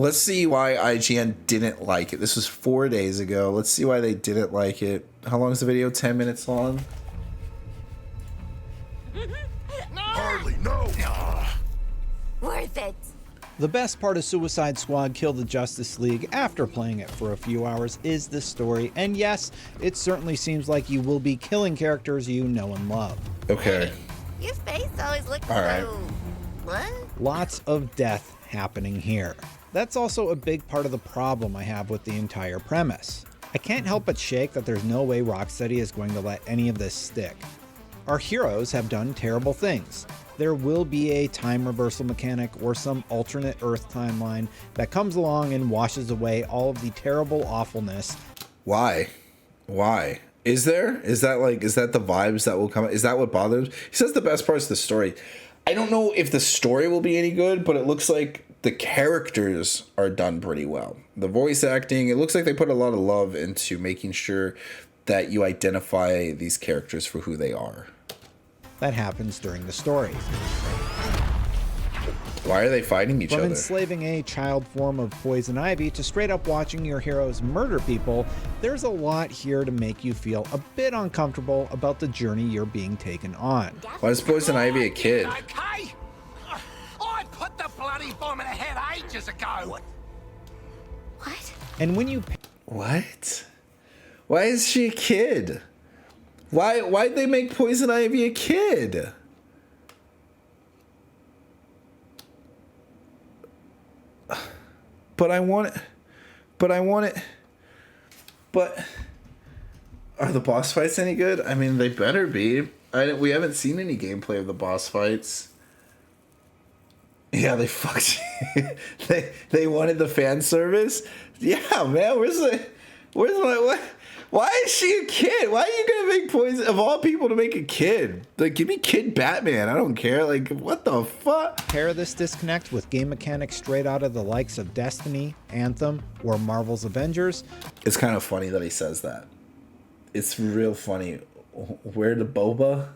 Let's see why IGN didn't like it. This was 4 days ago. Let's see why they didn't like it. How long is the video? 10 minutes long? Hardly, no. Worth it. The best part of Suicide Squad Kill the Justice League after playing it for a few hours is the story, and yes, it certainly seems like you will be killing characters you know and love. Okay. Your face always looks All right. so... What? Lots of death happening here. That's also a big part of the problem I have with the entire premise. I can't help but shake that there's no way Rocksteady is going to let any of this stick. Our heroes have done terrible things. There will be a time reversal mechanic or some alternate Earth timeline that comes along and washes away all of the terrible awfulness. Why? Why? Is there? Is that the vibes that will come? Is that what bothers? He says the best part's the story. I don't know if the story will be any good, but it looks like the characters are done pretty well. The voice acting, it looks like they put a lot of love into making sure that you identify these characters for who they are. That happens during the story. Why are they fighting each From other? enslaving a child form of Poison Ivy to straight up watching your heroes murder people, there's a lot here to make you feel a bit uncomfortable about the journey you're being taken on. Why is Poison Ivy a kid? Okay. I put the bloody bomb in her head ages ago. What? And when you What? Why is she a kid? Why'd they make Poison Ivy a kid? But I want it. But are the boss fights any good? I mean, they better be. We haven't seen any gameplay of the boss fights. Yeah, they fucked. they wanted the fan service. Yeah, man. Where's my what? Why is she a kid? Why are you gonna make Poison of all people to make a kid? Like, give me Kid Batman. I don't care. Like, what the fuck? pair this disconnect with game mechanics straight out of the likes of Destiny, Anthem, or Marvel's Avengers, It's kind of funny that he says that. It's real funny. Where the boba?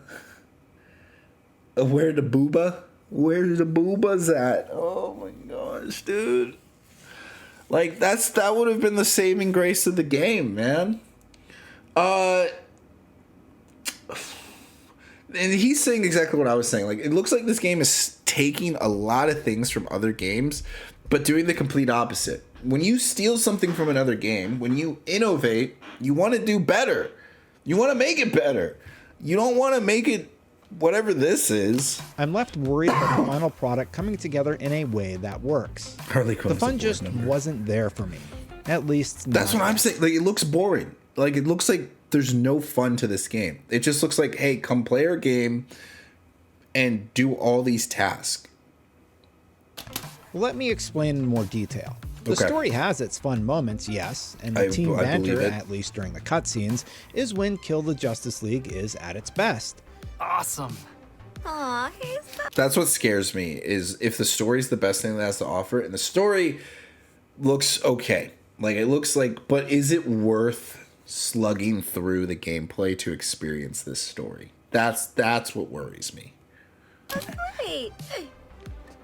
Where the booba? Where the booba's at? Oh my gosh, dude. Like, that would have been the saving grace of the game, man. And he's saying exactly what I was saying. Like, it looks like this game is taking a lot of things from other games, but doing the complete opposite. When you steal something from another game, when you innovate, you want to do better. You want to make it better. You don't want to make it whatever this is. I'm left worried about the final product coming together in a way that works. Harley The Quinn's fun a just board member. wasn't there for me. At least That's not what I'm yet. saying. Like, it looks boring. Like, it looks like there's no fun to this game. It just looks like, hey, come play our game and do all these tasks. Let me explain in more detail. The Okay. story has its fun moments, yes, and the team I believe banter, it. at least during the cutscenes, is when Kill the Justice League is at its best. Awesome. Aw, he's so... That's what scares me, is if the story's the best thing that has to offer, and the story looks okay. Like, it looks like, but is it worth slugging through the gameplay to experience this story? That's what worries me. Great.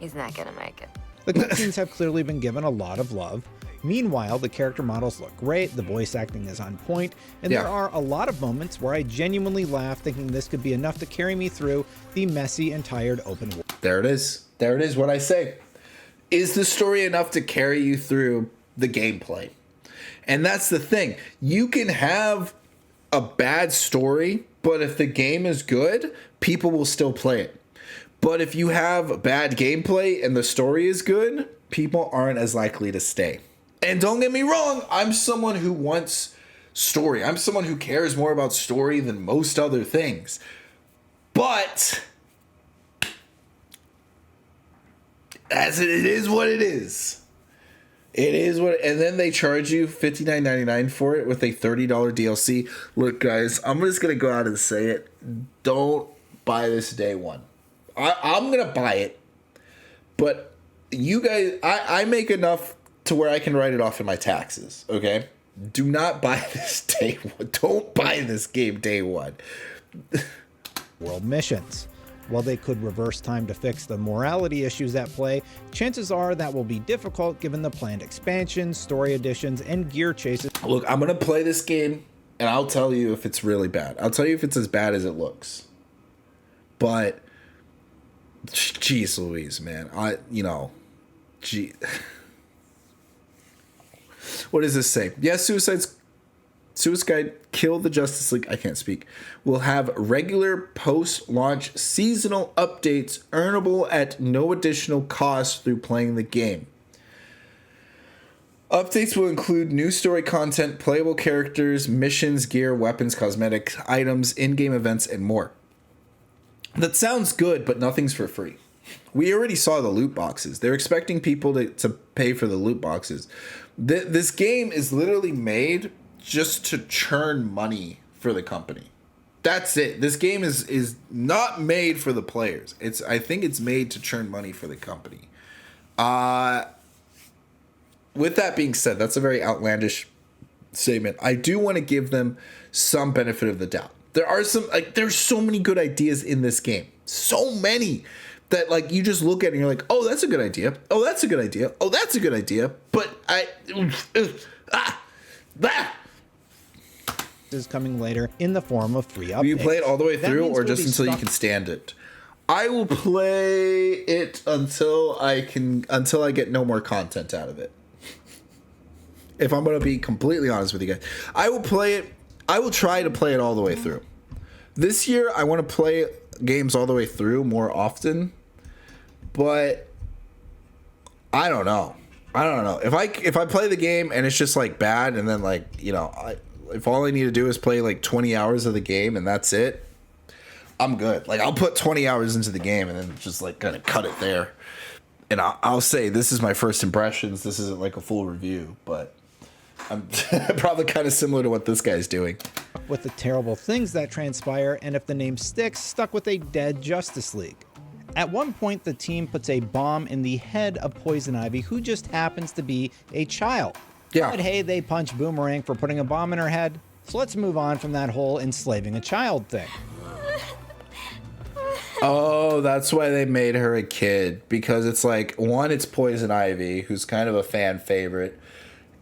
He's not gonna make it. The cutscenes have clearly been given a lot of love. Meanwhile, the character models look great, the voice acting is on point, and Yeah. there are a lot of moments where I genuinely laugh thinking this could be enough to carry me through the messy and tired open world. There it is. There it is, what I say. Is the story enough to carry you through the gameplay? And that's the thing. You can have a bad story, but if the game is good, people will still play it. But if you have bad gameplay and the story is good, people aren't as likely to stay. And don't get me wrong, I'm someone who wants story. I'm someone who cares more about story than most other things. But as it is what it is. It is what, and then they charge you $59.99 for it with a $30 DLC. Look, guys, I'm just gonna go out and say it. Don't buy this day one. I'm gonna buy it, but you guys, I make enough to where I can write it off in my taxes. Okay, do not buy this day one. Don't buy this game day one. World missions. While they could reverse time to fix the morality issues at play, chances are that will be difficult given the planned expansions, story additions, and gear chases. Look, I'm going to play this game, and I'll tell you if it's really bad. I'll tell you if it's as bad as it looks. But, jeez Louise, man. Gee. What does this say? Yes, Suicide Kill the Justice League, I can't speak, will have regular post-launch seasonal updates earnable at no additional cost through playing the game. Updates will include new story content, playable characters, missions, gear, weapons, cosmetics, items, in-game events, and more. That sounds good, but nothing's for free. We already saw the loot boxes. They're expecting people to pay for the loot boxes. This game is literally made just to churn money for the company. That's it. This game is not made for the players. I think it's made to churn money for the company. With that being said, that's a very outlandish statement. I do want to give them some benefit of the doubt. There's so many good ideas in this game. So many that like you just look at it and you're like, oh, that's a good idea. Oh, that's a good idea. Oh, that's a good idea. But is coming later in the form of free updates. Will you play it all the way through or just until you can stand it? I will play it until I get no more content out of it. If I'm going to be completely honest with you guys, I will play it. I will try to play it all the way through. This year, I want to play games all the way through more often, but I don't know. If I play the game and it's just like bad, and then like if all I need to do is play like 20 hours of the game and that's it, I'm good. Like I'll put 20 hours into the game and then just like kind of cut it there. And I'll say this is my first impressions. This isn't like a full review, but I'm probably kind of similar to what this guy's doing. With the terrible things that transpire, and if the name sticks, stuck with a dead Justice League. At one point, the team puts a bomb in the head of Poison Ivy, who just happens to be a child. Yeah. But hey, they punch Boomerang for putting a bomb in her head. So let's move on from that whole enslaving a child thing. Oh, that's why they made her a kid. Because it's like, one, it's Poison Ivy, who's kind of a fan favorite.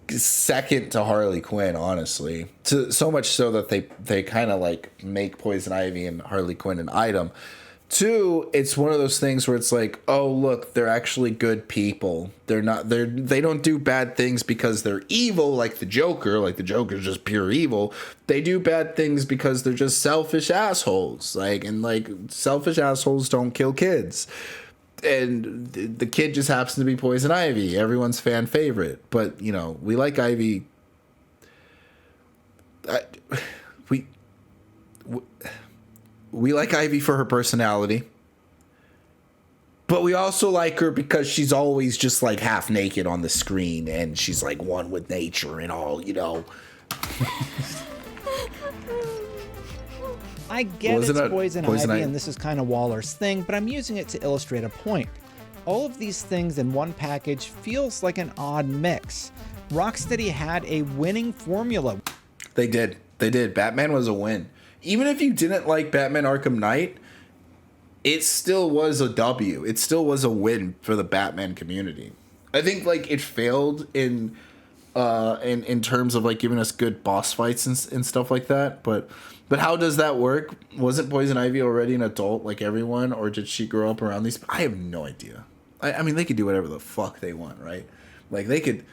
Second to Harley Quinn, honestly. So much so that they kind of like make Poison Ivy and Harley Quinn an item. Two, it's one of those things where it's like, oh look, they're actually good people. They don't do bad things because they're evil like the Joker. Like the Joker's just pure evil. They do bad things because they're just selfish assholes. Like selfish assholes don't kill kids. And the kid just happens to be Poison Ivy, everyone's fan favorite. But we like Ivy. We like Ivy for her personality, but we also like her because she's always just like half naked on the screen, and she's like one with nature and all. I get it's Poison Ivy, and this is kind of Waller's thing, but I'm using it to illustrate a point. All of these things in one package feels like an odd mix. Rocksteady had a winning formula. They did. Batman was a win. Even if you didn't like Batman Arkham Knight, it still was a W. It still was a win for the Batman community. I think like it failed in terms of like giving us good boss fights and stuff like that, but how does that work? Wasn't Poison Ivy already an adult like everyone, or did she grow up around these? I have no idea. I mean, they could do whatever the fuck they want, right? Like they could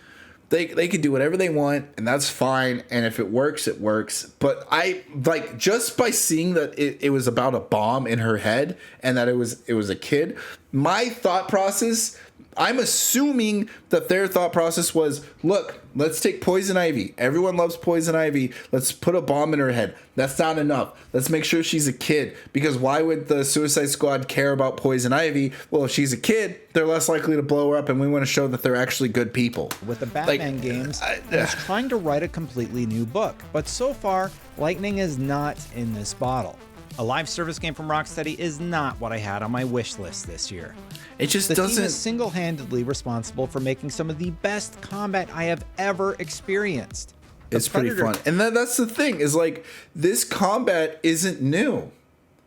do whatever they want, and that's fine. And if it works, it works. But I like just by seeing that it was about a bomb in her head and that it was a kid. My thought process, I'm assuming that their thought process was, look, let's take Poison Ivy. Everyone loves Poison Ivy. Let's put a bomb in her head. That's not enough. Let's make sure she's a kid. Because why would the Suicide Squad care about Poison Ivy? Well, if she's a kid, they're less likely to blow her up, and we want to show that they're actually good people. With the Batman games, he's trying to write a completely new book. But so far, lightning is not in this bottle. A live service game from Rocksteady is not what I had on my wish list this year. It just doesn't. The doesn't. team is single-handedly responsible for making some of the best combat I have ever experienced. It's pretty fun. And that's the thing, is like, this combat isn't new.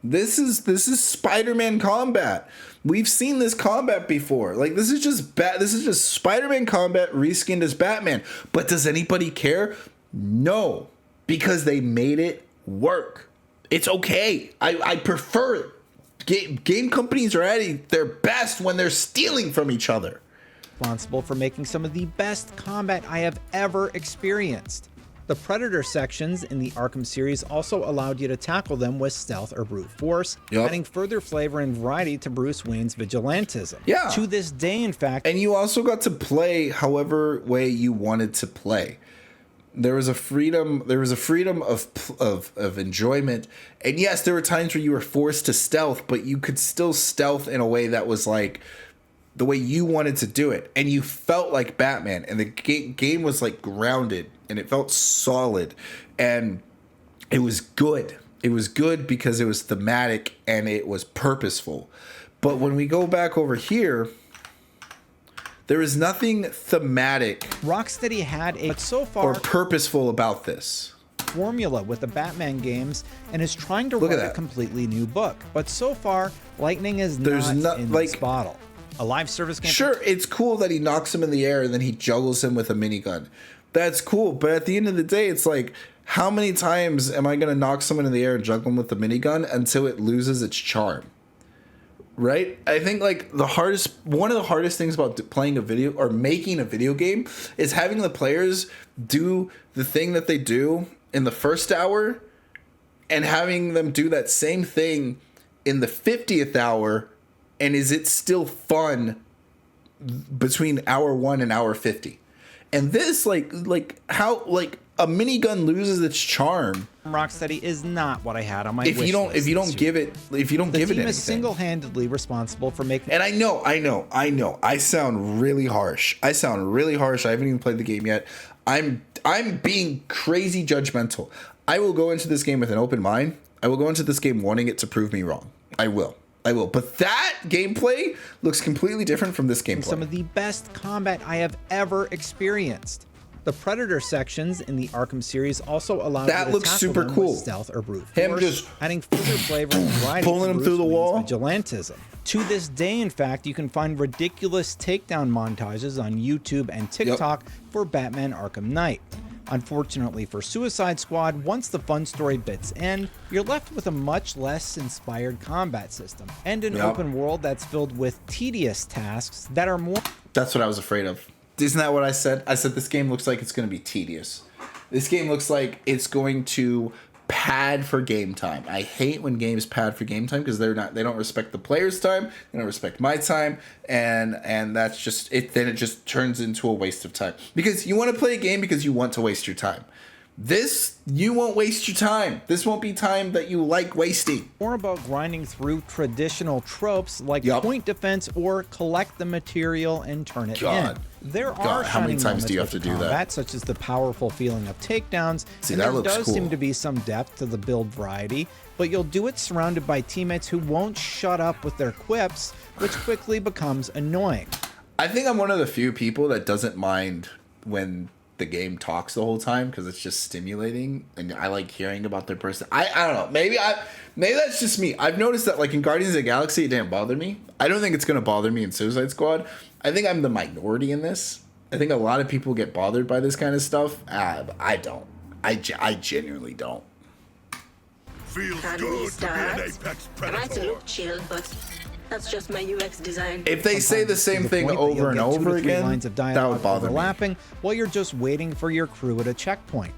This is Spider-Man combat. We've seen this combat before. Like, this is just Spider-Man combat reskinned as Batman. But does anybody care? No, because they made it work. It's okay. I prefer it. Game companies are at their best when they're stealing from each other. Responsible for making some of the best combat I have ever experienced. The Predator sections in the Arkham series also allowed you to tackle them with stealth or brute force, adding further flavor and variety to Bruce Wayne's vigilantism. Yeah. To this day, in fact. And you also got to play however way you wanted to play. There was a freedom of enjoyment. And yes, there were times where you were forced to stealth, but you could still stealth in a way that was like the way you wanted to do it. And you felt like Batman, and the game was like grounded, and it felt solid, and it was good. It was good because it was thematic and it was purposeful. But when we go back over here, there is nothing thematic Rocksteady had a so far or purposeful about this formula with the Batman games and is trying to write a completely new book. But so far, lightning is not in this bottle. A live service game. Sure, it's cool that he knocks him in the air and then he juggles him with a minigun. That's cool, but at the end of the day, it's like, how many times am I going to knock someone in the air and juggle them with a minigun until it loses its charm? Right? I think like one of the hardest things about playing a video or making a video game is having the players do the thing that they do in the first hour and having them do that same thing in the 50th hour. And is it still fun between hour 1 and hour 50? And this, like how a minigun loses its charm. Rocksteady is not what I had on my wish list. If you don't give it anything. The team is single-handedly responsible for making. And I know. I sound really harsh. I haven't even played the game yet. I'm being crazy judgmental. I will go into this game with an open mind. I will go into this game wanting it to prove me wrong. I will. But that gameplay looks completely different from this gameplay. Some of the best combat I have ever experienced. The Predator sections in the Arkham series also allowed you to looks tackle super them cool. With stealth or brute force, Him just adding further flavor and variety pulling him through the wall. Vigilantism. To this day, in fact, you can find ridiculous takedown montages on YouTube and TikTok for Batman Arkham Knight. Unfortunately for Suicide Squad, once the fun story bits end, you're left with a much less inspired combat system and an open world that's filled with tedious tasks that are more. That's what I was afraid of. Isn't that what I said? I said this game looks like it's going to be tedious. This game looks like it's going to pad for game time. I hate when games pad for game time because they don't respect the player's time, they don't respect my time, and that's just it. Then it just turns into a waste of time because you want to play a game because you want to waste your time. This, you won't waste your time. This won't be time that you like wasting. More about grinding through traditional tropes like point defense or collect the material and turn it in. There are how many times do you have to do that? Such as the powerful feeling of takedowns, and there does seem to be some depth to the build variety, but you'll do it surrounded by teammates who won't shut up with their quips, which quickly becomes annoying. I think I'm one of the few people that doesn't mind when the game talks the whole time because it's just stimulating and I like hearing about their person. I don't know. Maybe that's just me. I've noticed that like in Guardians of the Galaxy, it didn't bother me. I don't think it's going to bother me in Suicide Squad. I think I'm the minority in this. I think a lot of people get bothered by this kind of stuff. I don't. I genuinely don't. Feels good to be an apex predator. I might look chill, but that's just my UX design. If they say the same thing over and over again, lines of that would bother overlapping me. While you're just waiting for your crew at a checkpoint.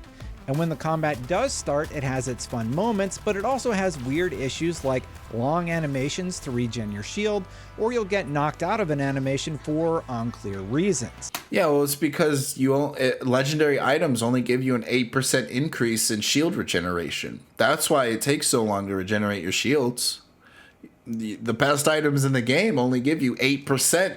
And when the combat does start, it has its fun moments, but it also has weird issues like long animations to regen your shield, or you'll get knocked out of an animation for unclear reasons. Yeah, well, it's because legendary items only give you an 8% increase in shield regeneration. That's why it takes so long to regenerate your shields. The best items in the game only give you 8%.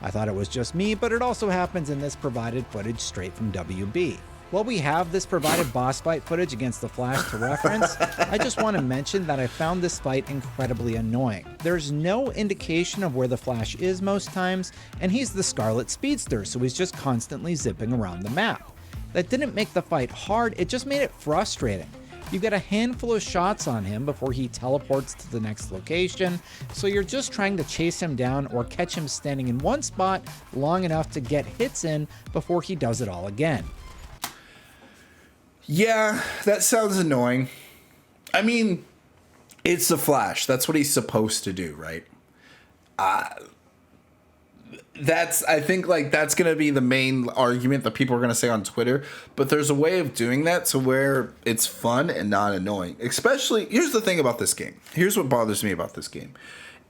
I thought it was just me, but it also happens in this provided footage straight from WB. While we have this provided boss fight footage against the Flash to reference, I just want to mention that I found this fight incredibly annoying. There's no indication of where the Flash is most times, and he's the Scarlet Speedster, so he's just constantly zipping around the map. That didn't make the fight hard, it just made it frustrating. You get a handful of shots on him before he teleports to the next location, so you're just trying to chase him down or catch him standing in one spot long enough to get hits in before he does it all again. Yeah, that sounds annoying. I mean, it's the Flash. That's what he's supposed to do, right? I think like that's going to be the main argument that people are going to say on Twitter, but there's a way of doing that to where it's fun and not annoying. Especially, here's the thing about this game. Here's what bothers me about this game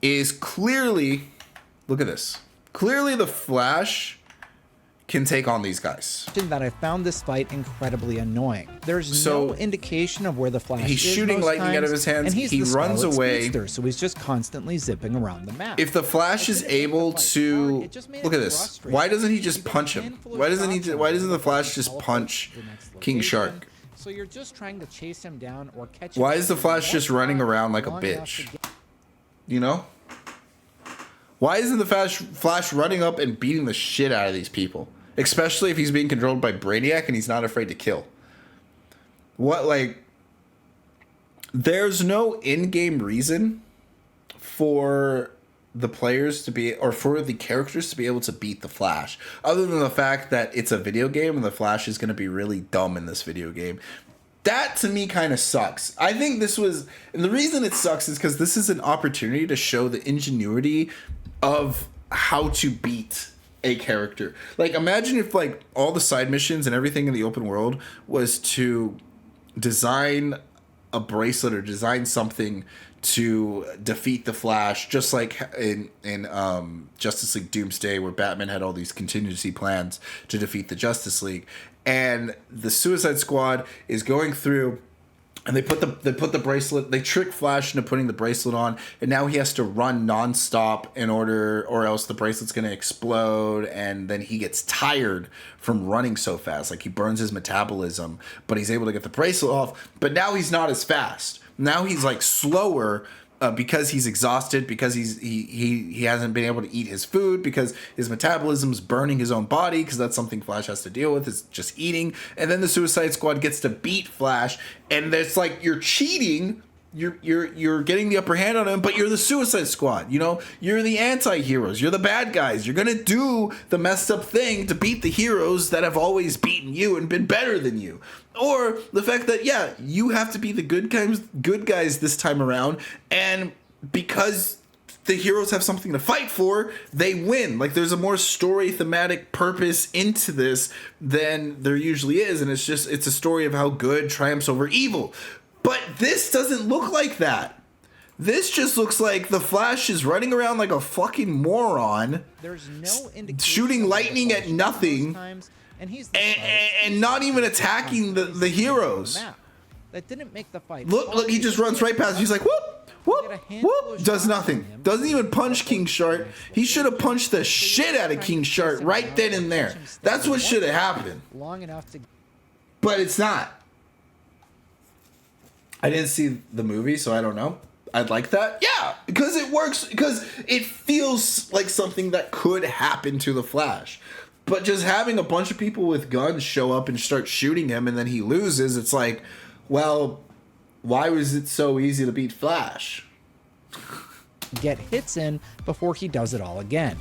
is clearly, look at this. Clearly the Flash can take on these guys. That I found this fight incredibly annoying. There's no indication of where the Flash is. He's shooting lightning out of his hands. And he runs away. Speedster, so he's just constantly zipping around the map. If the Flash is able to look at this, why doesn't he just punch him? Why doesn't the Flash just punch King Shark? So you're just trying to chase him down or catch. Why is the Flash just running around like a bitch? You know? Why isn't the Flash running up and beating the shit out of these people? Especially if he's being controlled by Brainiac and he's not afraid to kill. What, like... There's no in-game reason for the players to be... Or for the characters to be able to beat the Flash. Other than the fact that it's a video game and the Flash is going to be really dumb in this video game. That, to me, kind of sucks. I think this was... And the reason it sucks is because this is an opportunity to show the ingenuity of how to beat a character. Like, imagine if like all the side missions and everything in the open world was to design a bracelet or design something to defeat the Flash, just like in Justice League Doomsday, where Batman had all these contingency plans to defeat the Justice League, and the Suicide Squad is going through. And they put the bracelet. They trick Flash into putting the bracelet on, and now he has to run nonstop or else the bracelet's gonna explode, and then he gets tired from running so fast. Like he burns his metabolism, but he's able to get the bracelet off. But now he's not as fast. Now he's like slower. Because he's exhausted, because he hasn't been able to eat his food, because his metabolism's burning his own body, because that's something Flash has to deal with, is just eating. And then the Suicide Squad gets to beat Flash, and it's like you're cheating. You're getting the upper hand on him, but you're the Suicide Squad. You know, you're the anti-heroes. You're the bad guys. You're gonna do the messed up thing to beat the heroes that have always beaten you and been better than you. Or the fact that, yeah, you have to be the good guys this time around, and because the heroes have something to fight for, they win. Like, there's a more story thematic purpose into this than there usually is, and it's a story of how good triumphs over evil. But this doesn't look like that. This just looks like the Flash is running around like a fucking moron. There's no indication shooting lightning at nothing. And not even attacking the heroes. That didn't make the fight. Look, he just runs right past. He's like, whoop, whoop, whoop. Does nothing. Doesn't even punch King Shark. He should have punched the shit out of King Shark right then and there. That's what should have happened. Long enough to. But it's not. I didn't see the movie, so I don't know. I'd like that. Yeah, because it works. Because it feels like something that could happen to the Flash. But just having a bunch of people with guns show up and start shooting him and then he loses, it's like, well, why was it so easy to beat Flash? Get hits in before he does it all again.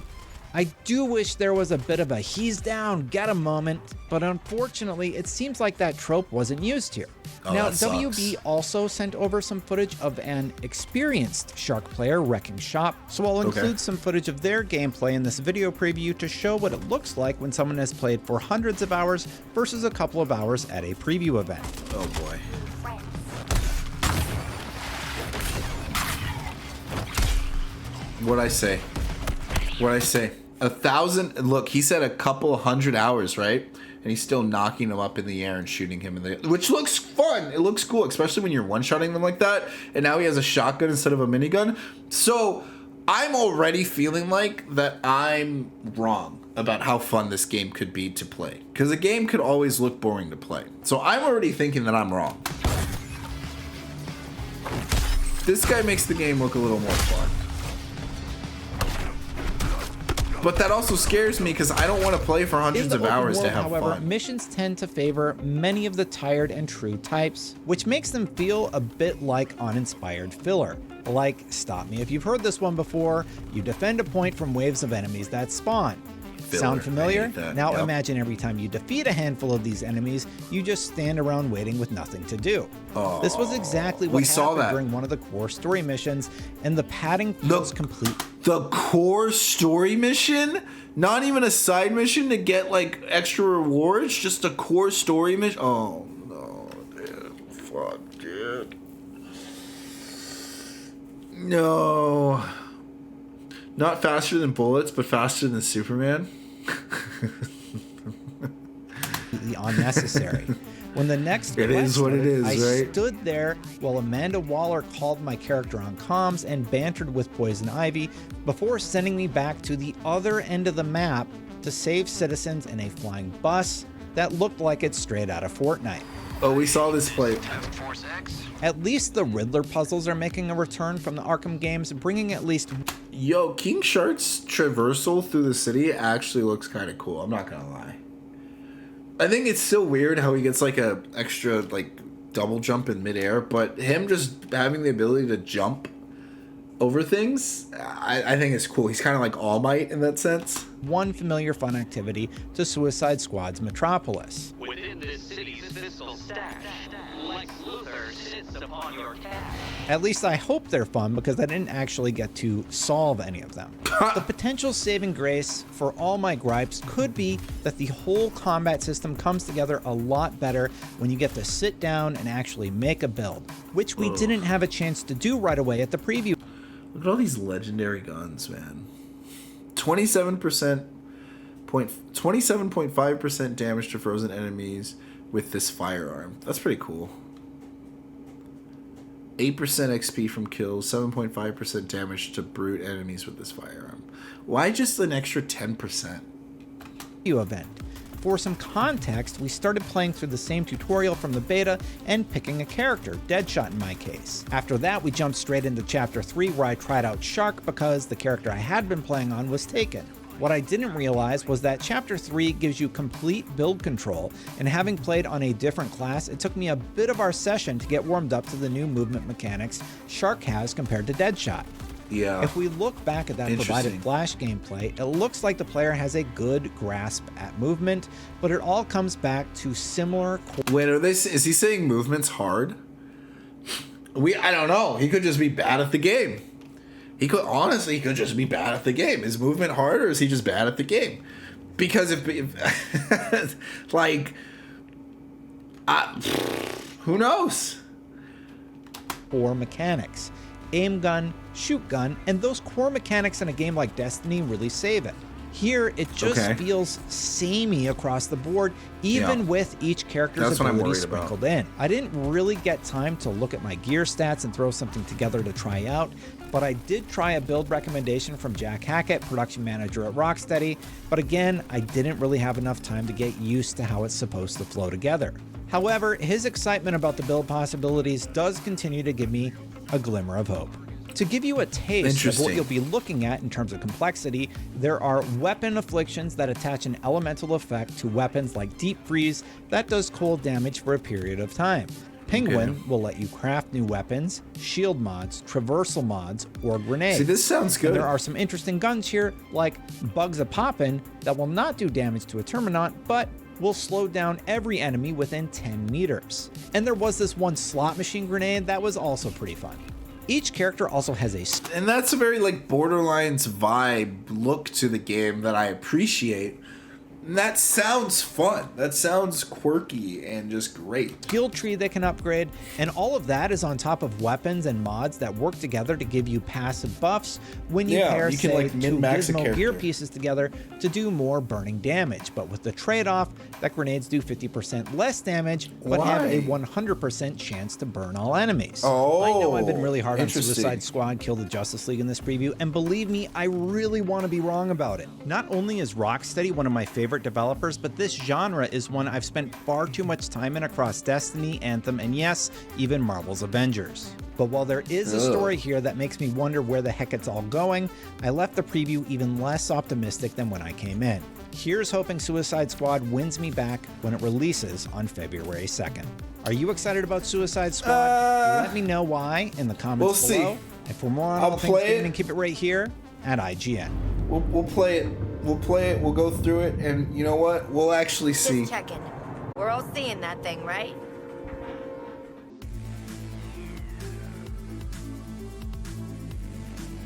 I do wish there was a bit of a he's down, get a moment, but unfortunately it seems like that trope wasn't used here. Now, WB also sent over some footage of an experienced Shark player wrecking shop, so I'll include some footage of their gameplay in this video preview to show what it looks like when someone has played for hundreds of hours versus a couple of hours at a preview event. Oh boy. What'd I say? 1,000. Look, he said a couple 100 hours, right? And he's still knocking them up in the air and shooting him in the air, which looks fun. It looks cool, especially when you're one-shotting them like that. And now he has a shotgun instead of a minigun. So I'm already feeling like that I'm wrong about how fun this game could be to play, because a game could always look boring to play. So I'm already thinking that I'm wrong. This guy makes the game look a little more fun. But that also scares me because I don't want to play for In hundreds the of open hours to world, have however, fun. missions tend to favor many of the tired and true types, which makes them feel a bit like uninspired filler. Like, stop me if you've heard this one before, you defend a point from waves of enemies that spawn. Filler, Sound I familiar? hate that, Now yep. imagine every time you defeat a handful of these enemies, you just stand around waiting with nothing to do. This was exactly what we saw happened that. during one of the core story missions, and the padding feels complete. The core story mission? Not even a side mission to get like extra rewards, just a core story mission? Oh no, dude. Fuck, dude. No. Not faster than bullets, but faster than Superman? Unnecessary. When the next It quest is what it started, is, I right? stood there while Amanda Waller called my character on comms and bantered with Poison Ivy before sending me back to the other end of the map to save citizens in a flying bus that looked like it's straight out of Fortnite. Oh, we saw this play. Force X. At least the Riddler puzzles are making a return from the Arkham games, bringing at least Yo, King Shark's traversal through the city actually looks kind of cool. I'm not gonna lie. I think it's still weird how he gets like a extra like double jump in midair, but him just having the ability to jump over things, I think it's cool. He's kind of like All Might in that sense. one familiar fun activity to Suicide Squad's Metropolis. Within this city's fiscal stash, Lex Luthor sits upon your cash. At least I hope they're fun because I didn't actually get to solve any of them. The potential saving grace for all my gripes could be that the whole combat system comes together a lot better when you get to sit down and actually make a build, which we didn't have a chance to do right away at the preview. Look at all these legendary guns, man. 27.5% damage to frozen enemies with this firearm. That's pretty cool. 8% XP from kills, 7.5% damage to brute enemies with this firearm. Why just an extra 10%? Event. For some context, we started playing through the same tutorial from the beta and picking a character, Deadshot in my case. After that, we jumped straight into Chapter 3 where I tried out Shark because the character I had been playing on was taken. What I didn't realize was that Chapter 3 gives you complete build control, and having played on a different class, it took me a bit of our session to get warmed up to the new movement mechanics Shark has compared to Deadshot. Yeah. If we look back at that provided Interesting. Flash gameplay, it looks like the player has a good grasp at movement, but it all comes back to similar Wait, is he saying movement's hard? I don't know. He could just be bad at the game. He could just be bad at the game. Is movement hard or is he just bad at the game? Because if like, who knows? core mechanics. Aim gun, shoot gun, and those core mechanics in a game like Destiny really save it. Here, it just feels samey across the board, even with each character's That's what I'm ability worried about. sprinkled in. I didn't really get time to look at my gear stats and throw something together to try out, but I did try a build recommendation from Jack Hackett, production manager at Rocksteady, but again, I didn't really have enough time to get used to how it's supposed to flow together. However, his excitement about the build possibilities does continue to give me a glimmer of hope. To give you a taste of what you'll be looking at in terms of complexity, there are weapon afflictions that attach an elemental effect to weapons like Deep Freeze that does cold damage for a period of time. Penguin will let you craft new weapons, shield mods, traversal mods, or grenades. See, this sounds good. And there are some interesting guns here, like Bugs a Poppin', that will not do damage to a Terminant, but will slow down every enemy within 10 meters. And there was this one slot machine grenade that was also pretty fun. Each character also has a And that's a very like Borderlands vibe look to the game that I appreciate. And that sounds fun. That sounds quirky and just great. skill tree they can upgrade, and all of that is on top of weapons and mods that work together to give you passive buffs when you pair, you can, say, like, two min-max a gizmo gear character. pieces together to do more burning damage, but with the trade-off that grenades do 50% less damage, but have a Why? 100% chance to burn all enemies. Oh, I know I've been really hard on interesting. Suicide Squad Kill the Justice League in this preview, and believe me, I really want to be wrong about it. Not only is Rocksteady one of my favorite developers, but this genre is one I've spent far too much time in across Destiny, Anthem, and yes, even Marvel's Avengers. But while there is a story here that makes me wonder where the heck it's all going, I left the preview even less optimistic than when I came in. Here's hoping Suicide Squad wins me back when it releases on February 2nd. Are you excited about Suicide Squad? Let me know why in the comments below. And for more on all things gaming, keep it right here at IGN. We'll play it. We'll play it. We'll go through it, and you know what? We'll actually see. Just checking. We're all seeing that thing, right?